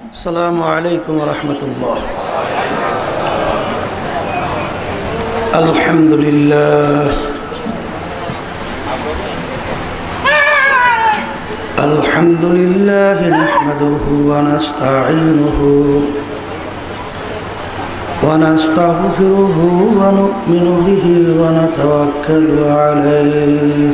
السلام عليكم ورحمة الله. الحمد لله الحمد لله نحمده ونستعينه ونستغفره ونؤمن به ونتوكل عليه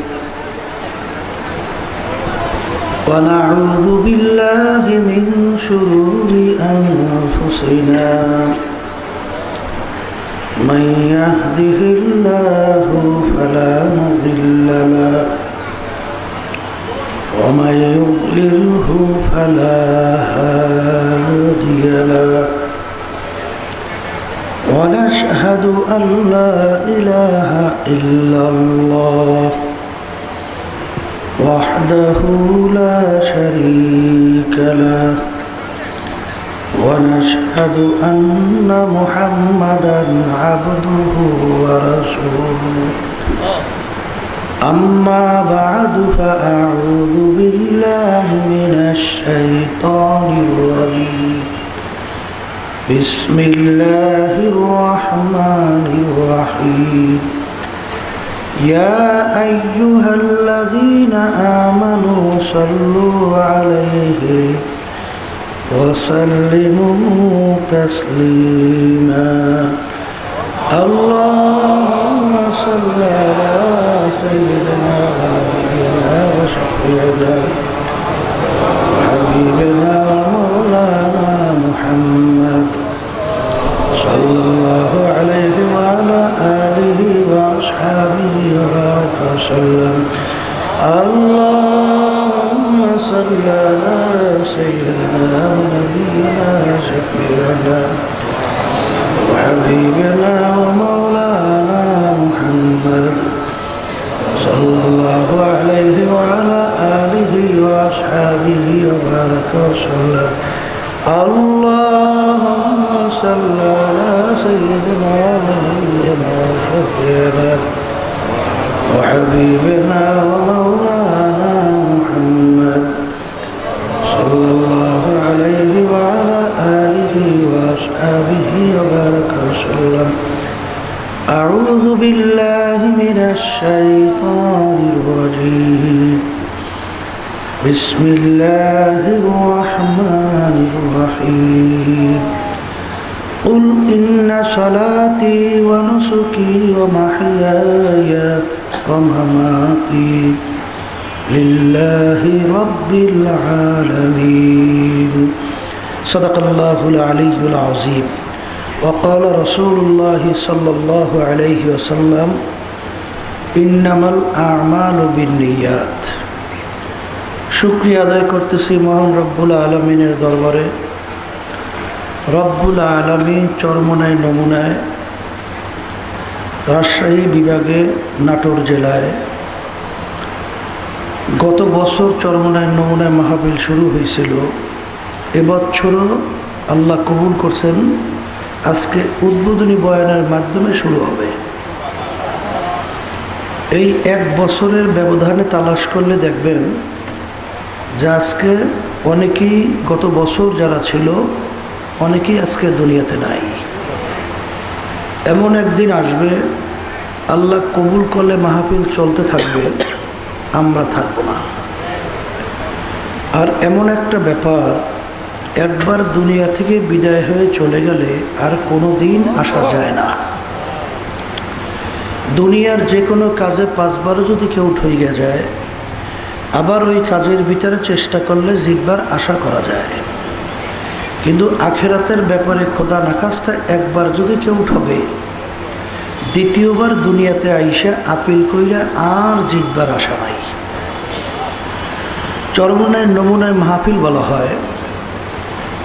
ونعوذ بالله من شرور أنفسنا من يهده الله فلا مضل له ومن يضلله فلا هادي له ونشهد أن لا إله إلا الله وحده لا شريك له ونشهد أن محمدا عبده ورسوله أما بعد فأعوذ بالله من الشيطان الرجيم بسم الله الرحمن الرحيم يا أيها الذين آمنوا صلوا عليه وسلموا تسليما اللهم صل على سيدنا ونبينا وشفيعنا وحبيبنا ومولانا محمد صلى الله عليه وعلى آله وأصحابه وبارك وسلم اللهم صل على سيدنا ونبينا وشفيعنا وحبيبنا ومولانا محمد صلى الله عليه وعلى آله وأصحابه وبارك وسلم اللهم صل على سيدنا ونبينا وشفيعنا وحبيبنا ومولانا محمد صلى الله عليه وعلى آله وأصحابه وبارك وسلم أعوذ بالله من الشيطان الرجيم بسم الله الرحمن الرحيم قل إن صلاتي ونسكي ومحياي ومماتي لله رب العالمين صدق الله العلي العظيم وقال رسول الله صلى الله عليه وسلم إنما الأعمال بالنيات শুকরিয়া আদায় করতেছি মহান রব্বুল আলমিনের দরবারে। রব্বুল আলমিন চরমনায় নমুনায় রাজশাহী বিভাগে নাটোর জেলায় গত বছর চরমনায় নমুনায় মাহফিল শুরু হয়েছিল। এবছরও আল্লাহ কবুল করছেন, আজকে উদ্বোধনী বয়ানের মাধ্যমে শুরু হবে। এই এক বছরের ব্যবধানে তালাশ করলে দেখবেন যে আজকে অনেকেই গত বছর যারা ছিল অনেকেই আজকে দুনিয়াতে নাই। এমন একদিন আসবে আল্লাহ কবুল করলে মাহফিল চলতে থাকবে, আমরা থাকবো না। আর এমন একটা ব্যাপার, একবার দুনিয়া থেকে বিদায় হয়ে চলে গেলে আর কোনো দিন আসা যায় না। দুনিয়ার যে কোনো কাজে 5 বারও যদি কেউ ঠইয়া যায়, আবার ওই কাজের ভিতরে চেষ্টা করলে জিতবার আশা করা যায়। কিন্তু আখেরাতের ব্যাপারে খোদা নাখাস্তা একবার যদি কেউ ঠবে, দ্বিতীয়বার দুনিয়াতে আইসা আপিল কইরা আর জিতবার আশা নাই। চরমনায় নমুনায় মাহফিল বলা হয়।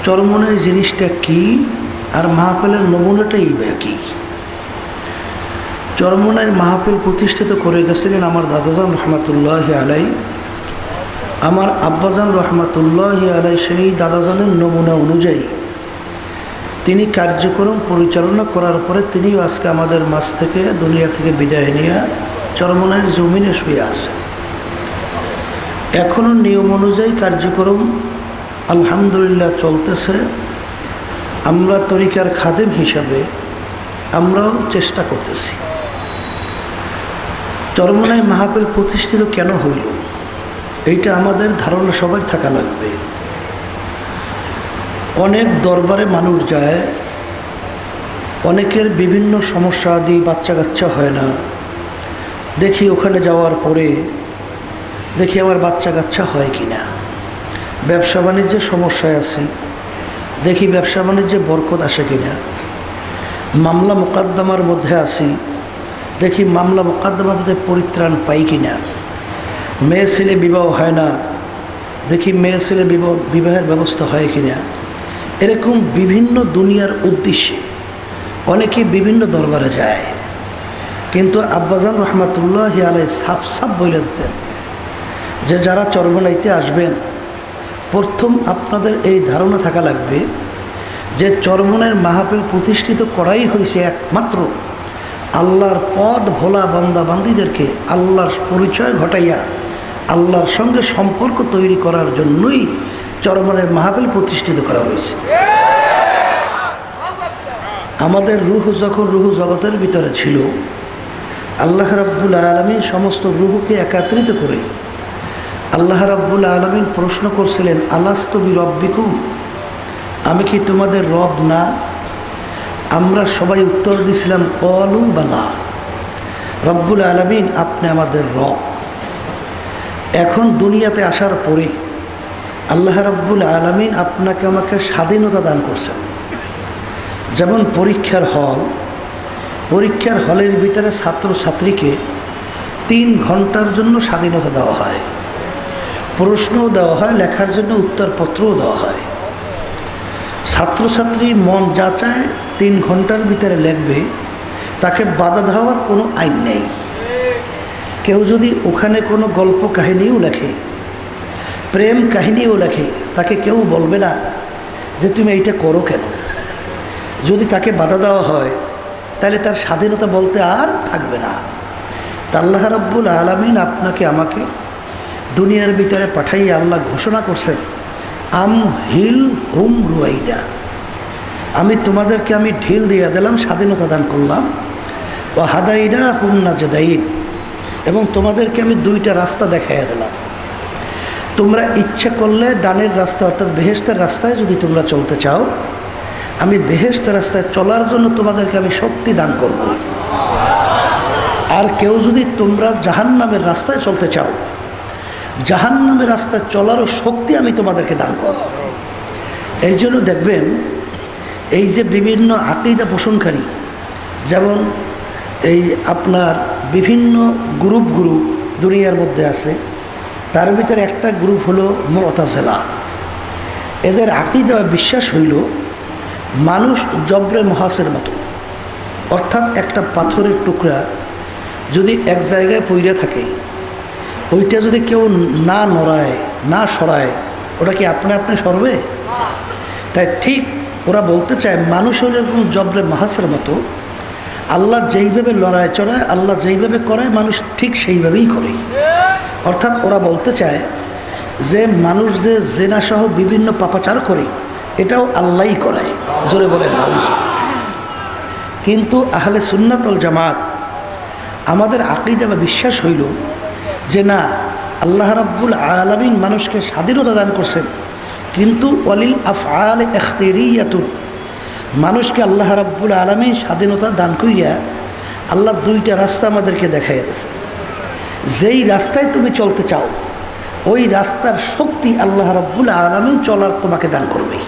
চরমনায় জিনিসটা কি আর মাহফিলের নমুনাটাই বা কি? চরমনায় মাহফিল প্রতিষ্ঠিত করে গেছিলেন আমার দাদাজান রহমতুল্লাহ আলাই, আমার আব্বাজান রহমতুল্লাহ আলাই। সেই দাদাজানের নমুনা অনুযায়ী তিনি কার্যক্রম পরিচালনা করার পরে তিনিও আজকে আমাদের মাঝ থেকে দুনিয়া থেকে বিদায় নিয়ে চরমনায়ের জমিনে শুয়ে আছেন। এখনও নিয়ম অনুযায়ী কার্যক্রম আলহামদুলিল্লাহ চলতেছে। আমরা তরিকার খাদেম হিসাবে আমরাও চেষ্টা করতেছি। চরমনায় মাহফিল প্রতিষ্ঠিত কেন হইল, এইটা আমাদের ধারণা সবাই থাকা লাগবে। অনেক দরবারে মানুষ যায়, অনেকের বিভিন্ন সমস্যা আদি, বাচ্চা কাচ্চা হয় না। দেখি ওখানে যাওয়ার পরে দেখি আমার বাচ্চা কাচ্চা হয় কি না। ব্যবসা বাণিজ্যের সমস্যায় আছি, দেখি ব্যবসা বাণিজ্যে বরকত আসে কিনা। মামলা মোকদ্দমার মধ্যে আছি, দেখি মামলা মোকদ্দমার মধ্যে পরিত্রাণ পাই কিনা। মেয়ে ছেলে বিবাহ হয় না, দেখি মেয়ে ছেলে বিবাহের ব্যবস্থা হয় কিনা। এরকম বিভিন্ন দুনিয়ার উদ্দেশ্যে অনেকে বিভিন্ন দরবারে যায়। কিন্তু আব্বাজান রহমাতুল্লাহ আলাইহি সাফ সাফ বলে দিতেন যে যারা চরমনাইতে আসবেন, প্রথম আপনাদের এই ধারণা থাকা লাগবে যে চরমনের মাহফিল প্রতিষ্ঠিত করাই হয়েছে একমাত্র আল্লাহর পথ ভোলা বান্দা বান্দীদেরকে আল্লাহর পরিচয় ঘটাইয়া আল্লাহর সঙ্গে সম্পর্ক তৈরি করার জন্যই চরমনের মাহফিল প্রতিষ্ঠিত করা হয়েছে। আমাদের রূহ যখন রূহ জগতের ভিতরে ছিল, আল্লাহ রাব্বুল আলামিন সমস্ত রূহকে একত্রিত করে আল্লাহ রাব্বুল আলামিন প্রশ্ন করছিলেন, আলাস্তু বিরব্বিকুম, আমি কি তোমাদের রব না? আমরা সবাই উত্তর দিয়েছিলাম ক্বালু বালা, রব্বুল আলামিন আপনি আমাদের রব। এখন দুনিয়াতে আসার পরে আল্লাহ রাব্বুল আলামিন আপনাকে আমাকে স্বাধীনতা দান করছেন। যেমন পরীক্ষার হলের ভিতরে ছাত্রছাত্রীকে 3 ঘন্টার জন্য স্বাধীনতা দেওয়া হয়, প্রশ্নও দেওয়া হয়, লেখার জন্য উত্তরপত্রও দেওয়া হয়। ছাত্রছাত্রী মন যা চায় 3 ঘন্টার ভিতরে লিখবে, তাকে বাধা দেওয়ার কোনো আইন নেই। কেউ যদি ওখানে কোনো গল্প কাহিনীও লেখে, প্রেম কাহিনীও লেখে, তাকে কেউ বলবে না যে তুমি এইটা করো কেন। যদি তাকে বাধা দেওয়া হয় তাহলে তার স্বাধীনতা বলতে আর থাকবে না। তা আল্লাহ রাব্বুল আলামিন আপনাকে আমাকে দুনিয়ার ভিতরে পাঠাইয়া আল্লাহ ঘোষণা করছেন, আম হিল হুম রুয়াইদা, আমি তোমাদেরকে আমি ঢিল দিয়ে দিলাম, স্বাধীনতা দান করলাম। ও হাদাইদা হুম নাজদাইন, এবং তোমাদেরকে আমি 2টা রাস্তা দেখাইয়া দিলাম। তোমরা ইচ্ছা করলে ডানের রাস্তা অর্থাৎ বেহেশতের রাস্তায় যদি তোমরা চলতে চাও, আমি বেহেশতের রাস্তায় চলার জন্য তোমাদেরকে আমি শক্তি দান করব। আর কেউ যদি তোমরা জাহান্নামের রাস্তায় চলতে চাও, জাহান্নামের রাস্তায় চলারও শক্তি আমি তোমাদেরকে দান করব। এই জন্য দেখবেন এই যে বিভিন্ন আকীদা পোষণকারী, যেমন এই আপনার বিভিন্ন গ্রুপ দুনিয়ার মধ্যে আছে, তার ভিতরে একটা গ্রুপ হলো মুতাজিলা। এদের আকীদা বিশ্বাস হইল মানুষ জবরে মহাসের মতো, অর্থাৎ একটা পাথরের টুকরা যদি এক জায়গায় পইরা থাকে, ওইটা যদি কেউ না নড়ায় না সরায়, ওটা কি আপনি আপনি সরবে? তাই ঠিক ওরা বলতে চায় মানুষ হলো এরকম জবরে মহাসের মতো, আল্লাহ যেইভাবে লড়ায় চড়ায়, আল্লাহ যেইভাবে করায়, মানুষ ঠিক সেইভাবেই করে। অর্থাৎ ওরা বলতে চায় যে মানুষ যে জেনাসহ বিভিন্ন পাপাচার করে, এটাও আল্লাহই করায়। জোরে বলেন মানুষ। কিন্তু আহলে সুন্নাত ওয়াল জামাত আমাদের আকীদা বা বিশ্বাস হইল যে না, আল্লাহ রাব্বুল আলামিন মানুষকে স্বাধীনতা দান করছেন, কিন্তু ওয়ালিল আফআল ইখতিয়ারিয়াতুন, মানুষকে আল্লাহ রাব্বুল আলামিন স্বাধীনতা দান কইরা আল্লাহ 2টা রাস্তা আমাদেরকে দেখাইয়া দিয়েছে। যেই রাস্তায় তুমি চলতে চাও, ওই রাস্তার শক্তি আল্লাহ রাব্বুল আলামিন চলার তোমাকে দান করবে।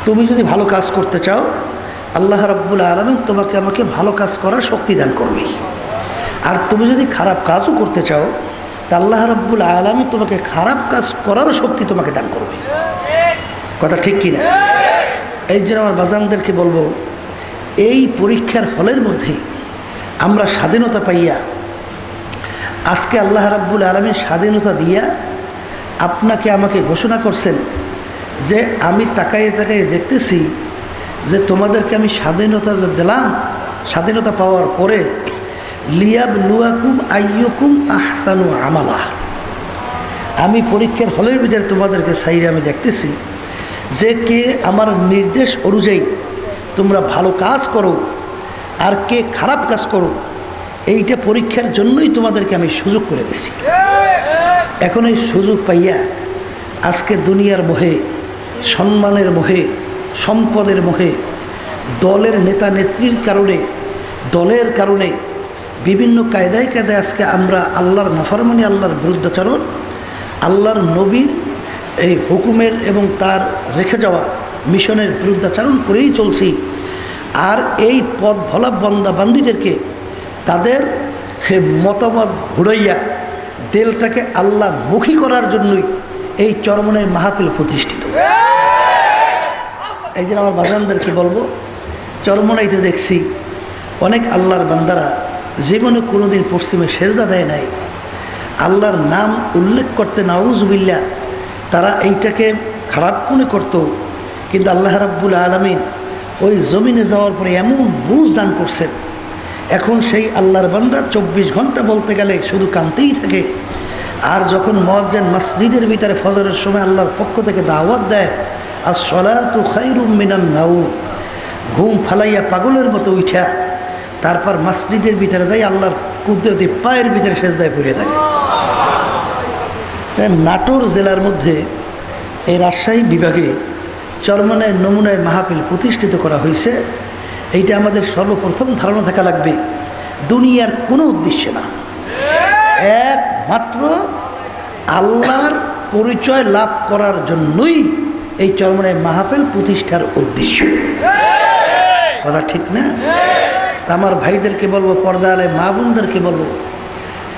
তুমি যদি ভালো কাজ করতে চাও, আল্লাহ রাব্বুল আলামিন তোমাকে আমাকে ভালো কাজ করার শক্তি দান করবে। আর তুমি যদি খারাপ কাজও করতে চাও, তা আল্লাহ রাব্বুল আলামিন তোমাকে খারাপ কাজ করারও শক্তি তোমাকে দান করবে। কথা ঠিক কিনা? এই জন্য আমার বাজানদেরকে বলবো, এই পরীক্ষার হলের মধ্যে আমরা স্বাধীনতা পাইয়া, আজকে আল্লাহ রাব্বুল আলামিন স্বাধীনতা দিয়া আপনাকে আমাকে ঘোষণা করছেন যে আমি তাকাইয়ে তাকাইয়ে দেখতেছি যে তোমাদেরকে আমি স্বাধীনতা যে দিলাম, স্বাধীনতা পাওয়ার পরে লিয়াবলুয়াকুম আইয়ুকুম আহসানু আমালা, আমি পরীক্ষার হলের ভিতরে তোমাদেরকে সাইরে আমি দেখতেছি যে কে আমার নির্দেশ অনুযায়ী তোমরা ভালো কাজ করো আর কে খারাপ কাজ করো, এইটা পরীক্ষার জন্যই তোমাদেরকে আমি সুযোগ করে দিছি। এখন এই সুযোগ পাইয়া আজকে দুনিয়ার মোহে, সম্মানের মোহে, সম্পদের মোহে, দলের নেতা নেত্রীর কারণে, দলের কারণে বিভিন্ন কায়দায় কায়দায় আজকে আমরা আল্লাহর নাফরমানি, আল্লাহর বিরুদ্ধাচরণ, আল্লাহর নবীর এই হুকুমের এবং তার রেখে যাওয়া মিশনের বিরুদ্ধাচরণ করেই চলছি। আর এই পথ ভোলা বান্দাবান্দিদেরকে তাদের মতামত ঘুরাইয়া দিলটাকে আল্লাহমুখী করার জন্যই এই চরমনের মাহফিল প্রতিষ্ঠিত। এই জন্য আমার বাজানদেরকে বলবো, চরমনাইতে দেখছি অনেক আল্লাহর বান্দারা জীবনে কোনোদিন পশ্চিমে সেজদা দেয় নাই, আল্লাহর নাম উল্লেখ করতে নাউজুবিল্লাহ তারা এইটাকে খারাপ মনে করত, কিন্তু আল্লাহ রাব্বুল আলামিন ওই জমিনে যাওয়ার পরে এমন বুঝ দান করছেন, এখন সেই আল্লাহর বান্দা 24 ঘন্টা বলতে গেলে শুধু কাঁদতেই থাকে। আর যখন মুয়াজ্জিন মসজিদের ভিতরে ফজরের সময় আল্লাহর পক্ষ থেকে দাওয়াত দেয়, আস-সালাতু খায়রুম মিনান নাওম, ঘুম ফালাইয়া পাগলের মতো উঠা তারপর মসজিদের ভিতরে যাই আল্লাহর কুদরতি পায়ের ভিতরে সেজদায় পড়ে থাকে। তাই নাটোর জেলার মধ্যে এই রাজশাহী বিভাগে চরমনায় নমুনায় মাহফিল প্রতিষ্ঠিত করা হয়েছে। এইটা আমাদের সর্বপ্রথম ধারণা থাকা লাগবে, দুনিয়ার কোনো উদ্দেশ্যে না, একমাত্র আল্লাহর পরিচয় লাভ করার জন্যই এই চরমনায় মাহফিল প্রতিষ্ঠার উদ্দেশ্য। কথা ঠিক না? আমার ভাইদেরকে বলবো, পর্দা আলে মা বোনদেরকে বলবো,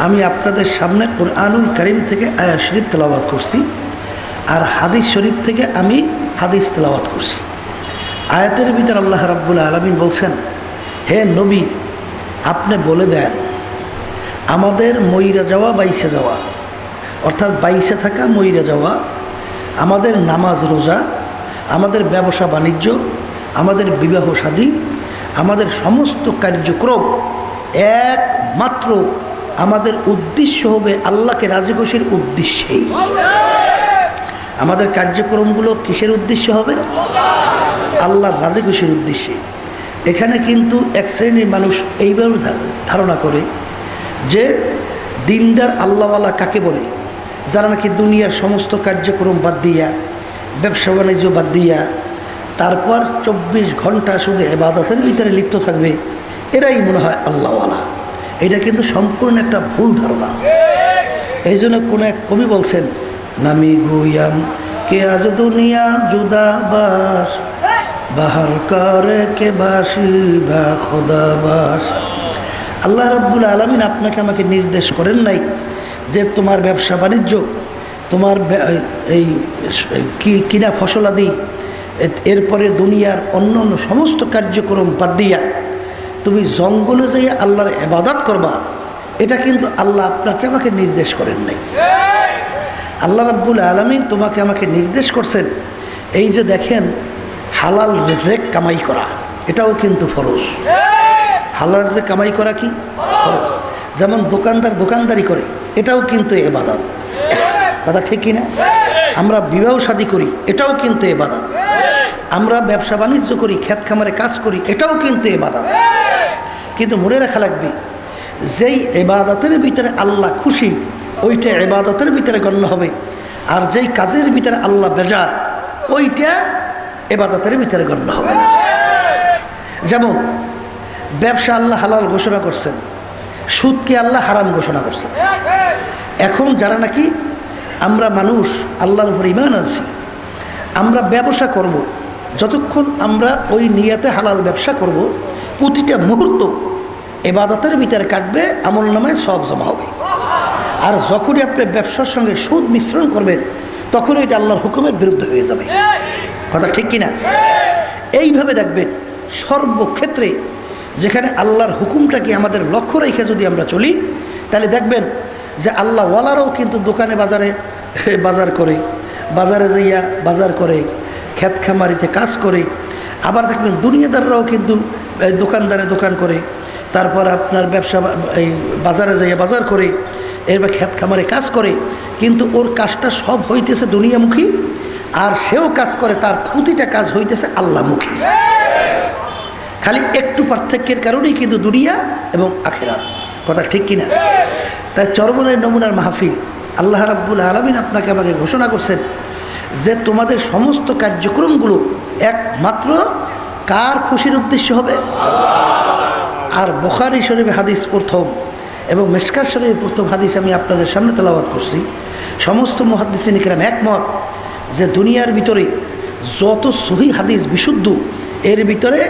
আমি আপনাদের সামনে কুরআনুল কারীম থেকে আয়াত শরীফ তেলাওয়াত করছি আর হাদিস শরীফ থেকে আমি হাদিস তেলাওয়াত করছি। আয়াতের ভিতর আল্লাহ রাব্বুল আলামিন বলছেন, হে নবী আপনি বলে দেন আমাদের মইরা যাওয়া বাইসে যাওয়া, অর্থাৎ বাইসে থাকা মইরা যাওয়া, আমাদের নামাজ রোজা, আমাদের ব্যবসা বাণিজ্য, আমাদের বিবাহ শাদী, আমাদের সমস্ত কার্যক্রম একমাত্র আমাদের উদ্দেশ্য হবে আল্লাহকে রাজি খুশির উদ্দেশ্যেই। আমাদের কার্যক্রমগুলো কিসের উদ্দেশ্য হবে? আল্লাহর রাজি খুশির উদ্দেশ্যে। এখানে কিন্তু এক শ্রেণীর মানুষ এইভাবে ধারণা করে যে দিনদার আল্লাহওয়ালা কাকে বলে, যারা নাকি দুনিয়ার সমস্ত কার্যক্রম বাদ দিয়া, ব্যবসা বাণিজ্য বাদ দিয়া তারপর 24 ঘন্টা শুধু ইবাদতের ভিতরে লিপ্ত থাকবে, এরাই মনে হয় আল্লাহওয়ালা। এটা কিন্তু সম্পূর্ণ একটা ভুল ধারণা। এই জন্য কোনো এক কবি বলছেন, নামি গুয়াম কে আজ দুনিয়া জুদা বাস, বাহার করে কে বাসি বা খোদা বাস। আল্লাহ রাব্বুল আলামিন আপনাকে আমাকে নির্দেশ করেন নাই যে তোমার ব্যবসা বাণিজ্য, তোমার এই কিনা ফসলাদি, এরপরে দুনিয়ার অন্য অন্য সমস্ত কার্যক্রম বাদ দিয়া তুমি জঙ্গলে যাইয়া আল্লাহর ইবাদত করবা, এটা কিন্তু আল্লাহ আপনাকে আমাকে নির্দেশ করেন নাই। আল্লাহ রাব্বুল আলামিন তোমাকে আমাকে নির্দেশ করছেন এই যে দেখেন হালাল রিজিক কামাই করা, এটাও কিন্তু ফরজ। হালাল রিজিক কামাই করা কি ফরজ। যেমন দোকানদার দোকানদারি করে, এটাও কিন্তু ইবাদত। কথা ঠিক কি না? আমরা বিবাহ শাদী করি, এটাও কিন্তু ইবাদত। আমরা ব্যবসা বাণিজ্য করি, ক্ষেত খামারে কাজ করি, এটাও কিন্তু ইবাদত। কিন্তু মনে রাখা লাগবে, যেই ইবাদতের ভিতরে আল্লাহ খুশি ওইটা ইবাদতের ভিতরে গণ্য হবে, আর যেই কাজের ভিতরে আল্লাহ বেজার ওইটা ইবাদতের ভিতরে গণ্য হবে না। যেমন ব্যবসা আল্লাহ হালাল ঘোষণা করছেন, সুদকে আল্লাহ হারাম ঘোষণা করছেন। এখন যারা নাকি আমরা মানুষ আল্লাহর উপর ঈমান আনছি, আমরা ব্যবসা করব, যতক্ষণ আমরা ওই নিয়াতে হালাল ব্যবসা করব, প্রতিটা মুহূর্ত ইবাদতের ভিতরে কাটবে, আমল নামায় সব জমা হবে। আর যখনই আপনি ব্যবসার সঙ্গে সুদ মিশ্রণ করবেন, তখন এটা আল্লাহর হুকুমের বিরুদ্ধে হয়ে যাবে। কথা ঠিক কিনা? এইভাবে দেখবেন সর্বক্ষেত্রে যেখানে আল্লাহর হুকুমটাকে আমাদের লক্ষ্য রেখে যদি আমরা চলি, তাহলে দেখবেন যে আল্লাহ ওয়ালারাও কিন্তু দোকানে বাজারে বাজার করে, বাজারে যাইয়া বাজার করে, ক্ষেত খামারিতে কাজ করে। আবার দেখবেন দুনিয়াদাররাও কিন্তু দোকানদারে দোকান করে, তারপর আপনার ব্যবসা এই বাজারে যাইয়া বাজার করে। এবার ক্ষেত খামারে কাজ করে, কিন্তু ওর কাজটা সব হইতেছে দুনিয়ামুখী, আর সেও কাজ করে তার প্রতিটা কাজ হইতেছে আল্লাহমুখী। খালি একটু পার্থক্যের কারণেই কিন্তু দুনিয়া এবং আখিরাত। কথা ঠিক কিনা? তাই চরমনের নমুনার মাহফিল আল্লাহ রাব্বুল আলামিন আপনাকে আমাকে ঘোষণা করছেন যে তোমাদের সমস্ত কার্যক্রমগুলো একমাত্র কার খুশির উদ্দেশ্য হবে? আর বুখারী শরীফে হাদিস প্রথম এবং মিশকাত শরীফে প্রথম হাদিস আমি আপনাদের সামনে তেলাওয়াত করছি। সমস্ত মুহাদ্দিসিন কিরাম একমত যে দুনিয়ার ভিতরে যত সহিহ হাদিস বিশুদ্ধ, এর ভিতরে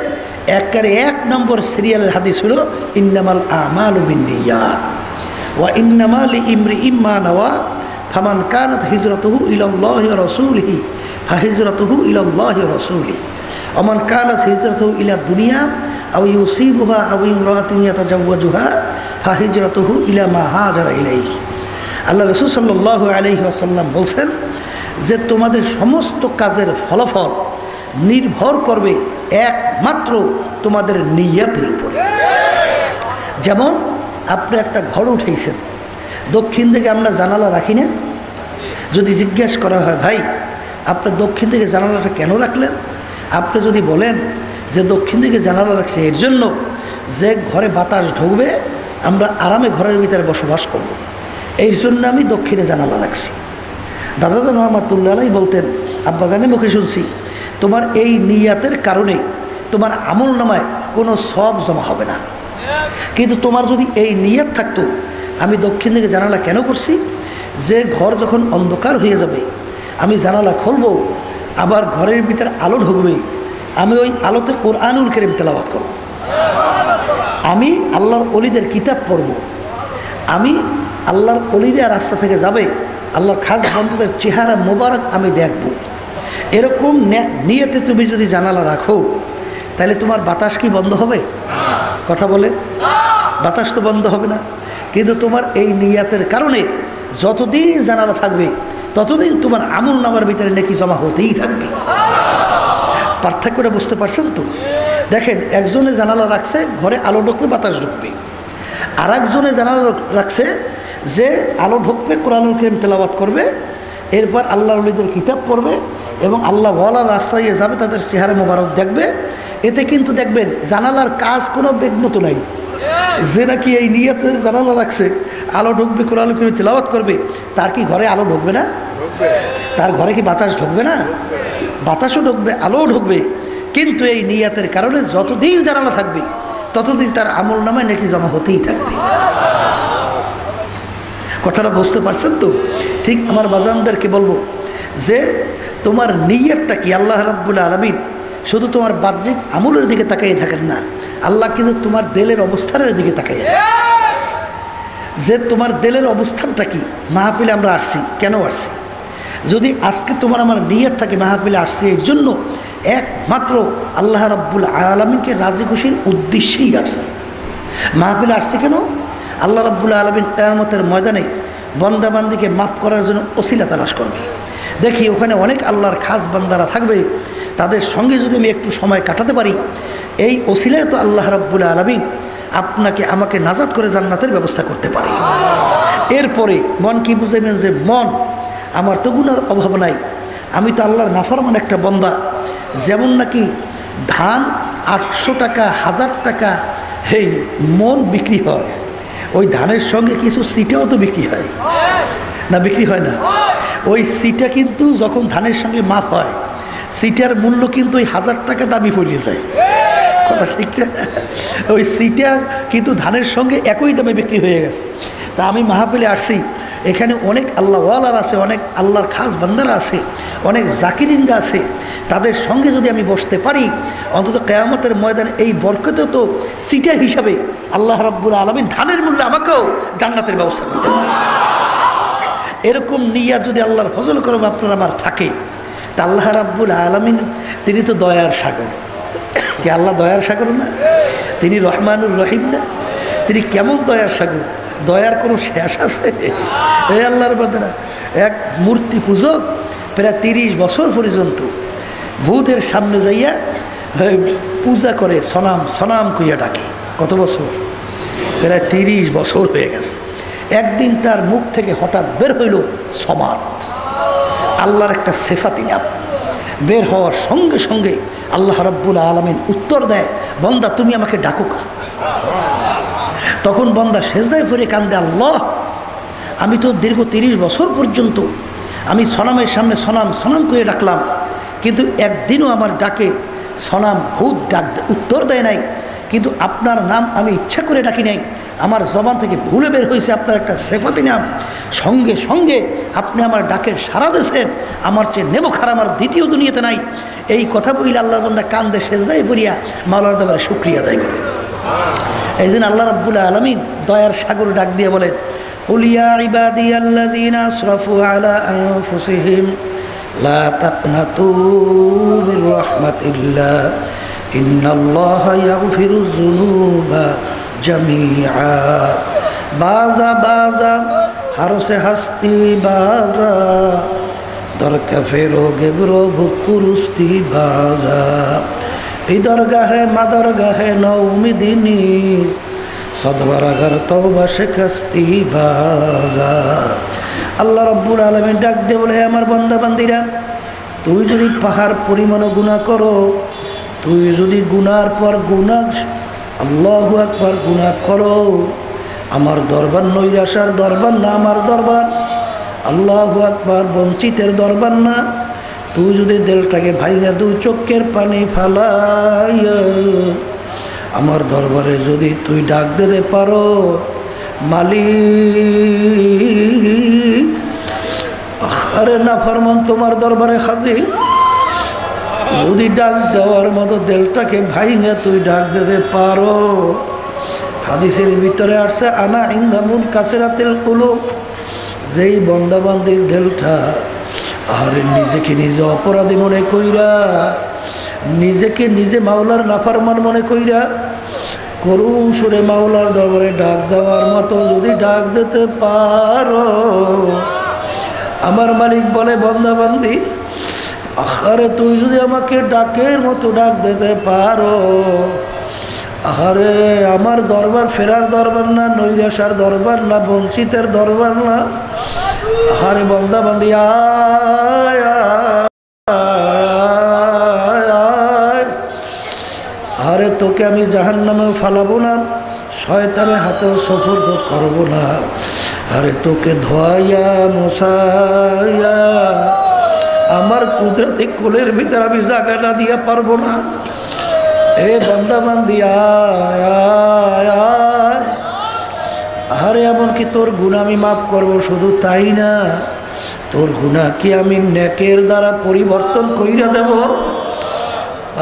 একেবারে 1 নম্বর সিরিয়ালের হাদিস হলো ইন্নামাল আমালু বিন্নিয়াত ওয়া ইন্নামা লিইমরিইম মা নাওয়া ফামান কানাত হিজরাতুহু ইলাল্লাহি ওয়া রাসূলিহি ফাহিজরাতুহু ইলাল্লাহি ওয়া রাসূলিহি ওয়া মান কানাত হিজরাতুহু ইলা দুনিয়া আও ইউসিবুহা আও ইমরাআতিন ইয়াতাজাওয়াজুহা ফাহিজরাতুহু ইলা মা হাজারা ইলাইহি। আল্লাহ রাসূল সাল্লাল্লাহু আলাইহি ওয়াসাল্লাম বলছেন যে তোমাদের সমস্ত কাজের ফলাফল নির্ভর করবে একমাত্র তোমাদের নিয়তের উপরে। যেমন আপনি একটা ঘর উঠেছেন, দক্ষিণ দিকে আমরা জানালা রাখি না? যদি জিজ্ঞেস করা হয় ভাই আপনি দক্ষিণ দিকে জানালাটা কেন রাখলেন, আপনি যদি বলেন যে দক্ষিণ দিকে জানালা রাখছে এর জন্য যে ঘরে বাতাস ঢুকবে, আমরা আরামে ঘরের ভিতরে বসবাস করব, এই জন্য আমি দক্ষিণে জানালা রাখছি। দাদাজান রহমাতুল্লাহ আলাইহি বলতেন, আব্বাজানের মুখে শুনছি, তোমার এই নিয়াতের কারণে তোমার আমল নামায় কোনো সব জমা হবে না। কিন্তু তোমার যদি এই নিয়ত থাকতো আমি দক্ষিণ দিকে জানালা কেন করছি, যে ঘর যখন অন্ধকার হয়ে যাবে আমি জানালা খুলবো, আবার ঘরের ভিতরে আলো ঢুকবে, আমি ওই আলোতে কোরআনুল কারীম তেলাওয়াত করব, আমি আল্লাহর ওলিদের কিতাব পড়ব, আমি আল্লাহর ওলিদের রাস্তা থেকে যাবে আল্লাহর খাস বন্ধুদের চেহারা মোবারক আমি দেখব। এরকম নিয়তে তুমি যদি জানালা রাখো তাহলে তোমার বাতাস কি বন্ধ হবে? কথা বলে, বাতাস তো বন্ধ হবে না। কিন্তু তোমার এই নিয়াতের কারণে যতদিন জানালা থাকবে ততদিন তোমার আমল নামার ভিতরে নেকি জমা হতেই থাকবে। পার্থক্যটা বুঝতে পারছেন তো? দেখেন, একজনে জানালা রাখছে ঘরে আলো ঢুকবে বাতাস ঢুকবে, আর একজনে জানালা রাখছে যে আলো ঢুকবে কোরআনুল কারীম তেলাওয়াত করবে, এরপর আল্লাহর ওলিদের কিতাব পড়বে এবং আল্লাহ ওয়ালার রাস্তায় যাবে, তাদের চেহারা মোবারক দেখবে। এতে কিন্তু দেখবেন জানালার কাজ কোনো বিঘ্নত নাই। যে নাকি এই নিয়তে জানালা রাখছে আলো ঢুকবে কোরআনুল কারীম তেলাওয়াত করবে, তার কি ঘরে আলো ঢুকবে না? তার ঘরে কি বাতাস ঢুকবে না? বাতাসও ঢুকবে, আলোও ঢুকবে। কিন্তু এই নিয়তের কারণে যতদিন জানালা থাকবে ততদিন তার আমল নামায় নেকি জমা হতেই থাকবে। কথাটা বুঝতে পারছেন তো? ঠিক আমার বাজানদেরকে বলবো যে তোমার নিয়তটা কি? আল্লাহ রাব্বুল আলামিন শুধু তোমার বাহ্যিক আমলের দিকে তাকিয়ে থাকেন না, আল্লাহ কিন্তু তোমার দিলের অবস্থানের দিকে তাকিয়ে থাকেন। যে তোমার দিলের অবস্থানটা কি? মাহফিলে আমরা আসছি কেন আসছি? যদি আজকে তোমার আমার নিয়ত থাকে মাহফিলে আসছি এর জন্য একমাত্র আল্লাহ রাব্বুল আলামিনকে রাজি খুশির উদ্দেশ্যেই আসছি। মাহফিলে আসছি কেন? আল্লাহ রাব্বুল আলামিন কিয়ামতের ময়দানে বান্দাবান্দিকে মাফ করার জন্য ওসিলা তালাশ করবে। দেখি ওখানে অনেক আল্লাহর খাস বান্দারা থাকবে, তাদের সঙ্গে যদি আমি একটু সময় কাটাতে পারি, এই ওসিলায় তো আল্লাহ রাব্বুল আলামিন আপনাকে আমাকে নাজাত করে জান্নাতের ব্যবস্থা করতে পারে। এরপরে মন কি বুঝাবেন যে মন আমার তো গুনার অভাব নাই, আমি তো আল্লাহর নাফরমান একটা বান্দা। যেমন নাকি ধান 800 টাকা 1000 টাকা এই মন বিক্রি হয়, ওই ধানের সঙ্গে কিছু সিটাও তো বিক্রি হয় না? বিক্রি হয় না? ওই সিটা কিন্তু যখন ধানের সঙ্গে মাপ হয়, সিটার মূল্য কিন্তু ওই 1000 টাকা দামি পড়ে যায়। কথা ঠিক না? ওই সিটা কিন্তু ধানের সঙ্গে একই দামে বিক্রি হয়ে গেছে। তা আমি মাহফিলে আসছি, এখানে অনেক আল্লাহওয়ালার আছে, অনেক আল্লাহর খাস বান্দারা আছে, অনেক জাকিরিনরা আছে, তাদের সঙ্গে যদি আমি বসতে পারি অন্তত কিয়ামতের ময়দানে এই বরকতে তো সিটা হিসাবে আল্লাহ রাব্বুল আলামিন ধানের মূল্যে আমাকেও জান্নাতের ব্যবস্থা করতে পারে। এরকম নিয়ত যদি আল্লাহর ফজল করম আপনার আমার থাকে, তা আল্লাহ রাব্বুল আলামিন তিনি তো দয়ার সাগর। কি আল্লাহ দয়ার সাগর না? তিনি রহমানুর রহিম না? তিনি কেমন দয়ার সাগর? দয়ার কোনো শেষ আছে? এই আল্লাহর বান্দারা এক মূর্তি পূজক প্রায় 30 বছর পর্যন্ত ভূতের সামনে যাইয়া পূজা করে, সনাম সনাম কইয়া ডাকে। কত বছর? প্রায় 30 বছর হয়ে গেছে। একদিন তার মুখ থেকে হঠাৎ বের হইল সমাদ, আল্লাহর একটা সিফাতি নাম। বের হওয়ার সঙ্গে সঙ্গে আল্লাহ রাব্বুল আলামিন উত্তর দেয়, বান্দা তুমি আমাকে ডাকো কা। তখন বান্দা সেজদায় পড়ে কান্দে, আল্লাহ আমি তো দীর্ঘ 30 বছর পর্যন্ত আমি সনামের সামনে সনাম সনাম করে ডাকলাম, কিন্তু একদিনও আমার ডাকে সনাম ভূত ডাক উত্তর দেয় নাই, কিন্তু আপনার নাম আমি ইচ্ছা করে ডাকি নাই, আমার জবান থেকে ভুলে বের হয়েছে আপনার একটা সিফাতি নাম। সঙ্গে সঙ্গে আপনি আমার ডাকের সাড়া দিয়েছেন, আমার চেয়ে নেমখার আমার দ্বিতীয় দুনিয়াতে নাই। এই কথা বলে আল্লাহর বান্দা কান্দে সেজদায় পড়িয়া মাওলার দরবারে শুকরিয়া আদায় করে। এই জন্য আল্লাহ রাব্বুল আলামিন দয়ার সাগর ডাক দিয়ে বলেন, কুল ইয়া ইবাদিয়াল্লাযীনা আসরাফু আলা আনফুসিহিম লা তাকনাতু মির রাহমাতিল্লাহ ইন্নাল্লাহা ইয়াগফিরুয যুনুবা জামিআ। বাজা বাজা হারসে হাস্তি বাজা দরকা ফেরোগে প্রভু কুরুস্তি বাজা। এই দরগাহে মাদরগাহে নৌমিদিনী সদবরাগার তওবা শিকস্তি বাজা। আল্লাহ রাব্বুল আলামিন ডাক দিয়ে বলে, আমার বান্দা বান্দিরা, তুই যদি পাহাড় পরিমাণ গুনাহ করো, তুই যদি গুনার পর গুনাহ আল্লাহু আকবার গুনাহ করো, আমার দরবার নৈরাশার দরবার না, আমার দরবার আল্লাহু আকবার বঞ্চিতের দরবার না। তুই যদি দিলটাকে ভাইয়া দুই চোখের পানি ফালাইয়া আমার দরবারে যদি তুই ডাক দিতে পারো, মালিক আরে না ফরমান তোমার দরবারে হাজির। যদি ডাক দেওয়ার মতো দিলটাকে ভাইয়া তুই ডাক দিতে পারো, হাদিসের ভিতরে আসছে আনা ইনদামুন কাসিরাতিল কুলুব, যেই বন্দাবান্দির দিলটা আরে নিজেকে নিজে অপরাধী মনে কইরা, নিজেকে নিজে মাওলার নাফরমান মনে কইরা করুণ সুরে মাওলার দরবারে ডাক দেওয়ার মতো যদি ডাক দিতে পারো, আমার মালিক বলে বন্দাবান্দি আরে তুই যদি আমাকে ডাকের মতো ডাক দিতে পারো, আরে আমার দরবার ফেরার দরবার না, নৈরাশার দরবার না, বঞ্চিতের দরবার না। আরে বান্দা বান্দি আয় আরে তোকে আমি জাহান্নামেও ফালাবো না, শয়তানের হাতেও সুপুর্দ করবো না। আরে তোকে ধোয়াইয়া মশাইয়া আমার কুদরতি কোলের ভিতরে আমি জায়গা না দিয়ে পারবো না। এ বান্দা বান্দি আয় আয় আয়। আরে এমনকি তোর গুনাহ আমি মাফ করব, শুধু তাই না তোর গুনাহ কি আমি নেকের দ্বারা পরিবর্তন কইরা দেব।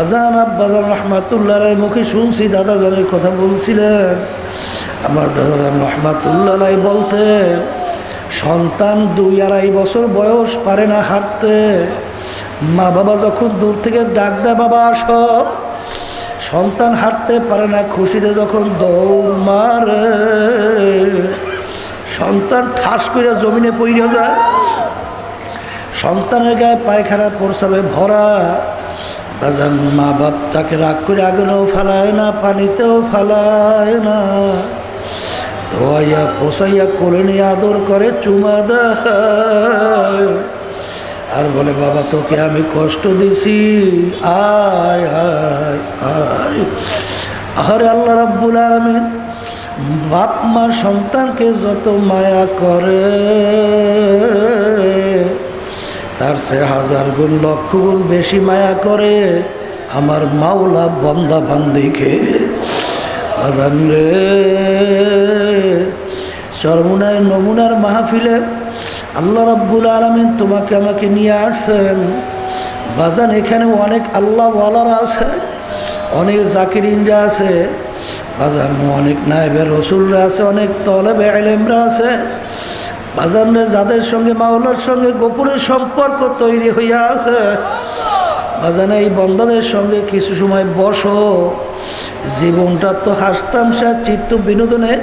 আজান আব্বাজান রহমাতুল্লাহর মুখে শুনছি, দাদাজানের কথা বলছিলেন। আমার দাদাজান রহমাতুল্লাহ বলতে, সন্তান 2-2.5 বছর বয়স পারে না হাঁটতে, মা বাবা যখন দূর থেকে ডাক দেয় বাবা আসো, সন্তান হাঁটতে পারে না, খুশিতে যখন দৌড় মারে সন্তান ঠাস করে জমিনে পড়ে যায়, সন্তানের গায়ে পায়খানা প্রস্রাবে ভরা। বাজান মা বাপ তাকে রাগ করে আগুনেও ফেলায় না, পানিতেও ফেলায় না, ধোয়াইয়া পোষাইয়া কোলে নিয়ে আদর করে, চুমা দেয় আর বলে বাবা তোকে আমি কষ্ট দিছি, আয় আয় আয়। আরে আল্লাহ রাব্বুল আলামিন বাপ মা সন্তানকে যত মায়া করে, তার চেয়ে 1000 গুণ 1,00,000 গুণ বেশি মায়া করে আমার মাওলা বান্দা বান্দিকে। বাজান রে, চরমুনায় নমুনার মাহফিলে আল্লাহ রাব্বুল আলামিন তোমাকে আমাকে নিয়ে আসছেন। বাজান এখানে অনেক আল্লাহ ওয়ালারা আছে, অনেক জাকিরিনরা আছে, বাজান অনেক নায়েবে রসুলরা আছে, অনেক তলেবে ইলমরা আছে। বাজান রে, যাদের সঙ্গে মাওলার সঙ্গে গোপনের সম্পর্ক তৈরি হইয়া আছে, বাজান এই বন্দাদের সঙ্গে কিছু সময় বসো। জীবনটা তো হাসতামশা চিত্ত বিনোদনে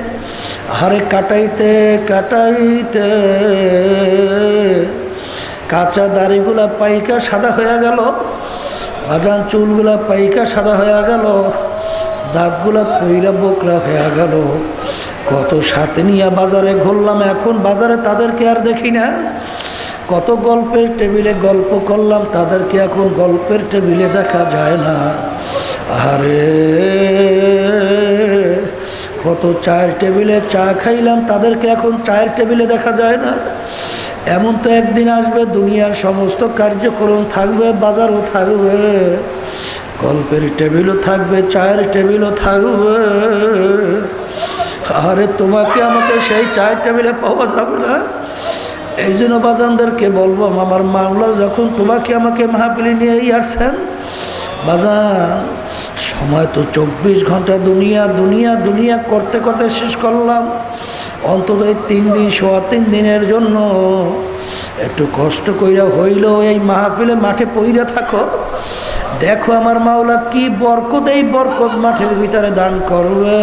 হারে কাটাইতে কাটাইতে কাঁচা দাড়িগুলা পাইকা সাদা হয়ে গেল, বাজান চুলগুলা পাইকা সাদা হয়ে গেল, দাঁতগুলা পইরা বোকরা হয়ে গেল। কত সাথে নিয়ে বাজারে ঘুরলাম, এখন বাজারে তাদেরকে আর দেখি না। কত গল্পের টেবিলে গল্প করলাম, তাদেরকে এখন গল্পের টেবিলে দেখা যায় না। আরে কত চায়ের টেবিলে চা খাইলাম, তাদেরকে এখন চায়ের টেবিলে দেখা যায় না। এমন তো একদিন আসবে দুনিয়ার সমস্ত কার্যক্রম থাকবে, বাজারও থাকবে, গল্পের টেবিলও থাকবে, চায়ের টেবিলও থাকবে। আরে তোমাকে আমাকে সেই চায়ের টেবিলে পাওয়া যাবে না। এই জন্য বাজানদেরকে বলবো, আমার মাওলা যখন তোমাকে আমাকে মাহফিলে নিয়েই আসছেন, বাজান সময় তো 24 ঘন্টা দুনিয়া দুনিয়া দুনিয়া করতে করতে শেষ করলাম। অন্তত এই 3 দিন, 3.5 দিনের জন্য একটু কষ্ট কইরা হইলেও এই মাহফিলে মাঠে পইরা থাকো। দেখো আমার মাওলা কি বরকত, এই বরকত মাঠের ভিতরে দান করবে।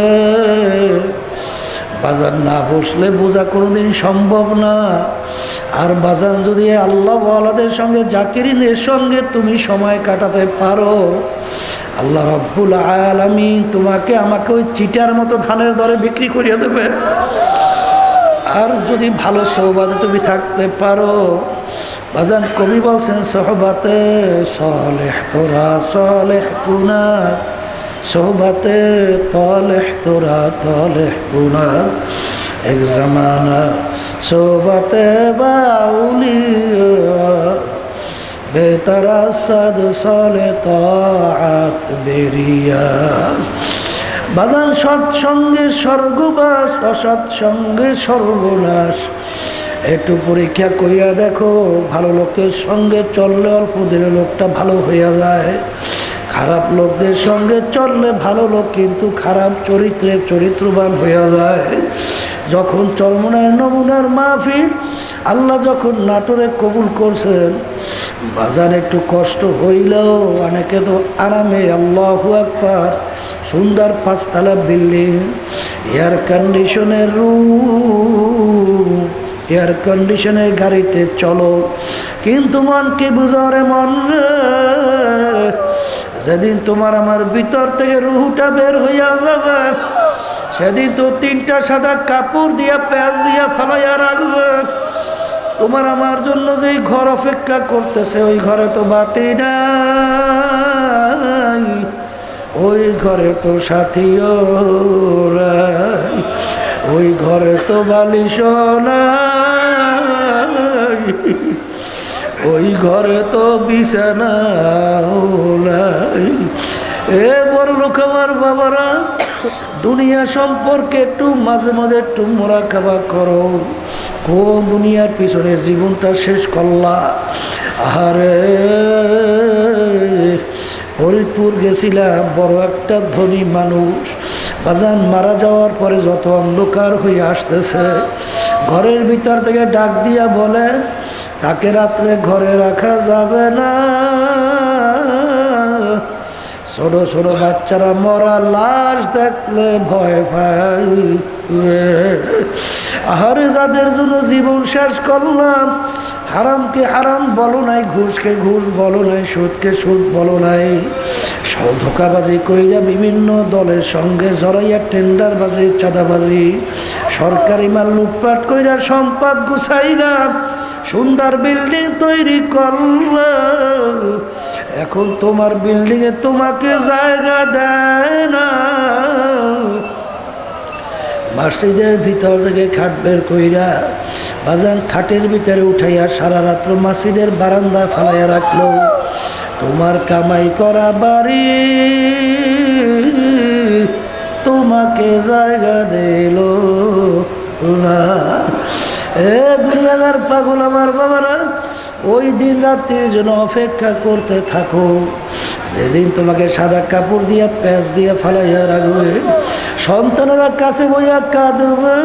বাজার না বসলে বোঝা কোনোদিন সম্ভব না। আর বাজার যদি আল্লাহ ওয়ালাদের সঙ্গে, জাকিরিনের সঙ্গে তুমি সময় কাটাতে পারো, আল্লাহ রাব্বুল আলামিন তোমাকে আমাকে ওই চিটার মতো ধানের দরে বিক্রি করিয়ে দেবে। আর যদি ভালো সোহবাতে তুমি থাকতে পারো, বাজান কবি বলছেন, সোহবাতে সালেহ তোরা সালেহ কুনা, সোহবাতে তালেহ তোরা তালেহ কুনা, এক জামানা সোহবাতে বাউলিয়া, বেতারা সাদ সালে তাআত বেরিয়া। বাজান সৎসঙ্গে স্বর্গবাস, অসৎসঙ্গে সর্বনাশ। একটু পরীক্ষা কইরা দেখো, ভালো লোকের সঙ্গে চললে অল্প দিনে লোকটা ভালো হইয়া যায়, খারাপ লোকদের সঙ্গে চললে ভালো লোক কিন্তু খারাপ চরিত্রে চরিত্রবান হইয়া যায়। যখন চরমনার নমুনার মাহফিল আল্লাহ যখন নাটোরে কবুল করছেন, বাজান একটু কষ্ট হইলেও অনেকে তো আরামে, আল্লাহু আকবার, সুন্দর 5 তলা বিল্ডিং, এয়ার কন্ডিশনের রুম, এয়ার কন্ডিশনের গাড়িতে চলো। কিন্তু মনকে বুঝারে মন রে, যেদিন তোমার আমার ভিতর থেকে রুহটা বের হইয়া যাবে, সেদিন তো 3টা সাদা কাপড় দিয়া পেঁয়াজ দিয়া ফালাইয়া রাখবে। তোমার আমার জন্য যেই ঘর অপেক্ষা করতেছে, ওই ঘরে তো বাতি নাই, ওই ঘরে তো সাথীও নাই, ওই ঘরে তো বালিশ নাই, ওই ঘরে তো বিছানাও নাই। এ বড় লোক আমার বাবারা, দুনিয়া সম্পর্কে একটু মাঝে মাঝে একটু মোরাকাবা করো। কোন দুনিয়ার পিছনে জীবনটা শেষ করলা। আহারে ফরিদপুর গেছিলাম, বড় একটা ধনী মানুষ, বাজান মারা যাওয়ার পরে যত অন্ধকার হয়ে আসতেছে, ঘরের ভিতর থেকে ডাক দিয়া বলে, তাকে রাত্রে ঘরে রাখা যাবে না, ছোট ছোট বাচ্চারা মরা লাশ দেখলে ভয় পায়। আহারে যাদের জন্য জীবন শেষ করলাম, হারামকে হারাম বলো নাই, ঘুষকে ঘুষ বলো নাই, সুদকে সুদ বলো নাই, ধোঁকাবাজি কইরা বিভিন্ন দলের সঙ্গে জড়াইয়া টেন্ডারবাজি, চাঁদাবাজি, সরকারি মাল লুটপাট কইরা সম্পদ গুছাইরা সুন্দর বিল্ডিং তৈরি করলাম। এখন তোমার বিল্ডিংয়ে তোমাকে জায়গা দেয় না। মসজিদের ভিতর থেকে খাট বের কইরা বাজান খাটের ভিতরে উঠাইয়া সারা রাত্র মসজিদের বারান্দায় ফালাইয়া রাখলো। তোমার কামাই করা বাড়ি তোমাকে জায়গা দিল না। এ দুনিয়ার পাগল আমার বাবারা, ওই দিন রাত্রির জন্য অপেক্ষা করতে থাকো, যেদিন তোমাকে সাদা কাপড় দিয়ে প্যাঁচ দিয়ে ফালাইয়া রাখবে, সন্তানেরা কাছে বইয়া কাঁদবে,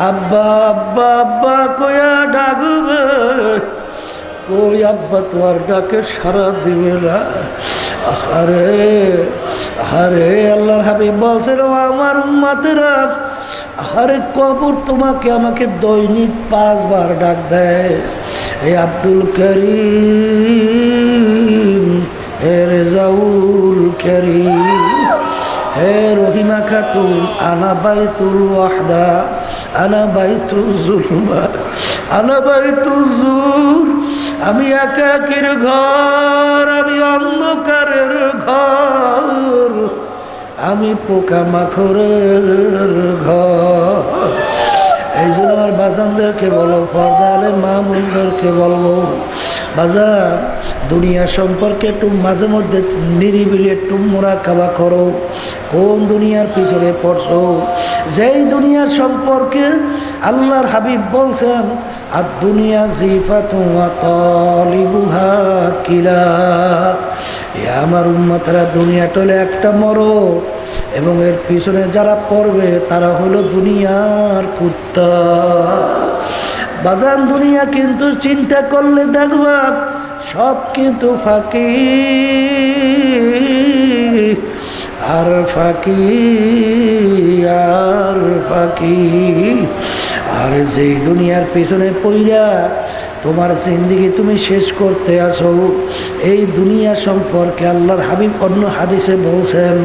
আব্বা আব্বা আব্বা কইয়া ডাকবে, ওই আব্বা তোমার ডাকে সারা দিবে না। আরে আরে আল্লাহর হাবিব বলছেন, আমার উম্মতেরা, আরে কবর তোমাকে আমাকে দৈনিক 5 বার ডাক দেয়। হে আব্দুল করিম, হে রেজাউল করিম, হে রহিমা খা বাইতুন আনা বাইতুল ওয়াহদা আনা বাইতুল যুলমা আনা বাইতুল জুর। আমি একাকীর ঘর, আমি অন্ধকারের ঘর, আমি পোকামাকড়ের ঘর। এই জন্য আমার বাজানদেরকে বলো, পর্দালের মা বোনদেরকে বলবো, বাজার দুনিয়া সম্পর্কে একটু মাঝে মধ্যে নিরিবিলি একটু মুরাকাবা করো। কোন দুনিয়ার পিছনে পড়ছো? যেই দুনিয়ার সম্পর্কে আল্লাহর হাবিব বলছেন, আর দুনিয়া জিফাতুন ওয়া তালিবুহা কিলা। আমার উম্মতরা, দুনিয়াটা হলো একটা মরক, এবং এর পিছনে যারা পড়বে তারা হলো দুনিয়ার কুত্তা। বাজান দুনিয়া কিন্তু চিন্তা করলে দেখবা সব কিন্তু ফাঁকি আর ফাঁকি আর ফাঁকি। আর যেই দুনিয়ার পিছনে পইরা তোমার জিন্দেগি তুমি শেষ করতে আসো, এই দুনিয়া সম্পর্কে আল্লাহর হাবিব অন্য হাদিসে বলছেন,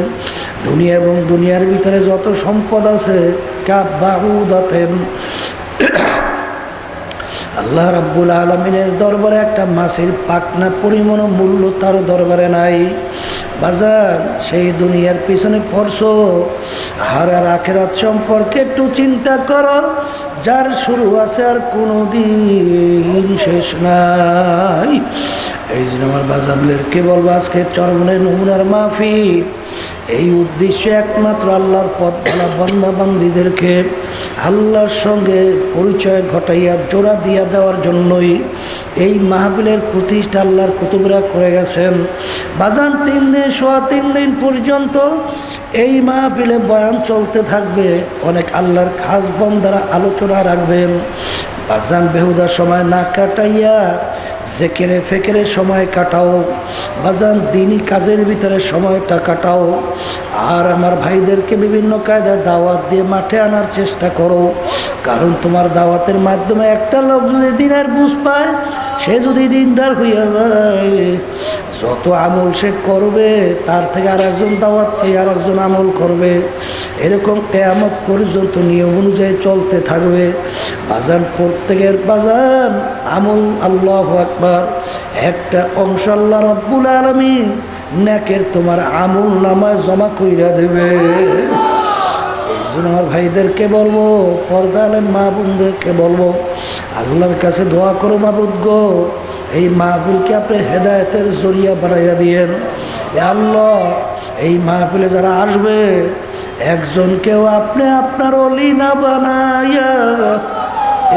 দুনিয়া এবং দুনিয়ার ভিতরে যত সম্পদ আছে কাবাউদাতেন, আল্লাহ রাব্বুল আলামিনের দরবারে একটা মাছের পাখনা পরিমাণ মূল্য তার দরবারে নাই। বাজার সেই দুনিয়ার পিছনে পড়ছো, আর আখিরাত সম্পর্কে একটু চিন্তা করো, যার শুরু আছে আর কোনো দিন শেষ নাই। এই জন্য আমার বাজারদেরকে বলবো, আজকে চরমনের নমুনার মাহফিল, এই উদ্দেশ্য একমাত্র আল্লাহর পথ চলা বান্দা বান্দীদেরকে আল্লাহর সঙ্গে পরিচয় ঘটাইয়া জোড়া দিয়া দেওয়ার জন্যই এই মাহফিলের প্রতিষ্ঠা আল্লাহর কুতুবরা করে গেছেন। বাজান 3 দিন সোয়া 3 দিন পর্যন্ত এই মাহফিলে বয়ান চলতে থাকবে। অনেক আল্লাহর খাস বান্দারা আলোচনা রাখবেন। বাজান বেহুদা সময় না কাটাইয়া জেকেরে ফেকেরে সময় কাটাও, বাজান দিনই কাজের ভিতরে সময়টা কাটাও। আর আমার ভাইদেরকে বিভিন্ন কায়দায় দাওয়াত দিয়ে মাঠে আনার চেষ্টা করো, কারণ তোমার দাওয়াতের মাধ্যমে একটা লোক যদি দিনের বুঝ পায়, সে যদি দিনদার হইয়া যায়, যত আমল সে করবে তার থেকে আর একজন দাওয়াত পেয়ে আর একজন আমল করবে। এরকম কিয়ামত পর্যন্ত নিয়ম অনুযায়ী চলতে থাকবে। বাজান প্রত্যেকের বাজান আমল, আল্লাহু আকবার, একটা অংশ আল্লাহ রাব্বুল আলামিন নেকের তোমার আমল নামায় জমা কইরা দেবে। এই জন্য আমার ভাইদেরকে বলবো, পর্দালের মা বোনদেরকে বলবো, আল্লাহর কাছে দোয়া করো, মাবুদ গো, এই মাহফিলকে আপনি হেদায়েতের জরিয়া বানাইয়া দিয়েন। আল্লাহ, এই মাহফিলে যারা আসবে একজনকেও আপনি আপনার ওলি না বানাইয়া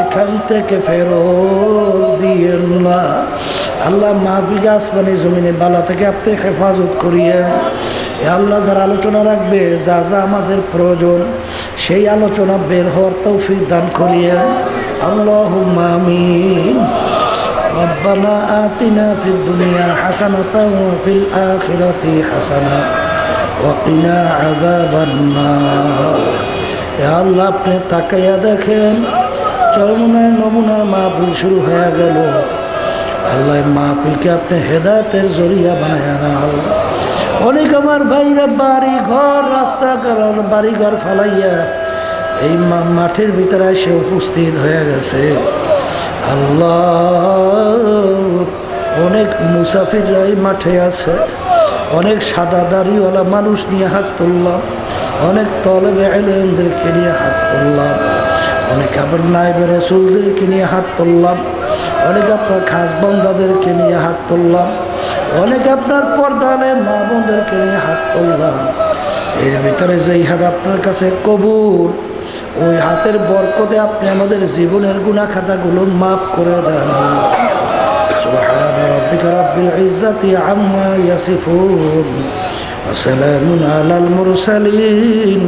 এখান থেকে ফেরত দিয়েন না। আল্লাহ, মাহফিলকে আসমানি জমিনে বালা থেকে আপনি হেফাজত করিয়েন। আল্লাহ, যারা আলোচনা রাখবে, যা যা আমাদের প্রয়োজন, সেই আলোচনা বের হওয়ার তৌফিক দান করিয়েন। আল্লাহুম্মা আমিন। রব্বানা আতিনা ফিদ দুনিয়া হাসানাতাও ওয়া ফিল আখিরাতি হাসানাতাও ওয়া কিনা আযাবান নার। ইয়া আল্লাহ, আপনি তাকাইয়া দেখেন, চরমনের নমুনার মাহফিল শুরু হয়ে গেল। আল্লাহ, মাহফিলকে আপনি হেদায়েতের জরিয়া বানায়া দেন। আল্লাহ, অনেক আমার ভাইরা বাড়ি ঘর রাস্তাঘাট বাড়ি ঘর ফালাইয়া এই মাঠের ভিতরে এসে উপস্থিত হয়ে গেছে। আল্লাহ, অনেক মুসাফিররা এই মাঠে আছে, অনেক সাদা দাড়িওয়ালা মানুষ নিয়ে হাত তুললাম, অনেক তলেবে ইলমদেরকে নিয়ে হাত তুললাম, অনেক আবার নায়েবে রাসূলদেরকে নিয়ে হাত তুললাম, অনেক আপনার খাস বান্দাদেরকে নিয়ে হাত তুললাম, অনেক আপনার পর্দালে মা বোনদেরকে নিয়ে হাত তুললাম। এর ভিতরে যেই হাত আপনার কাছে কবুল, ওই হাতের বরকতে আপনি আমাদের জীবনের গুনাহ খাতাগুলো মাফ করে দেন। সুবহানা রাব্বিকা রাব্বিল ইজ্জাতি আম্মা ইয়াসিফুন ওয়া সালামুন আলাল মুরসালিন।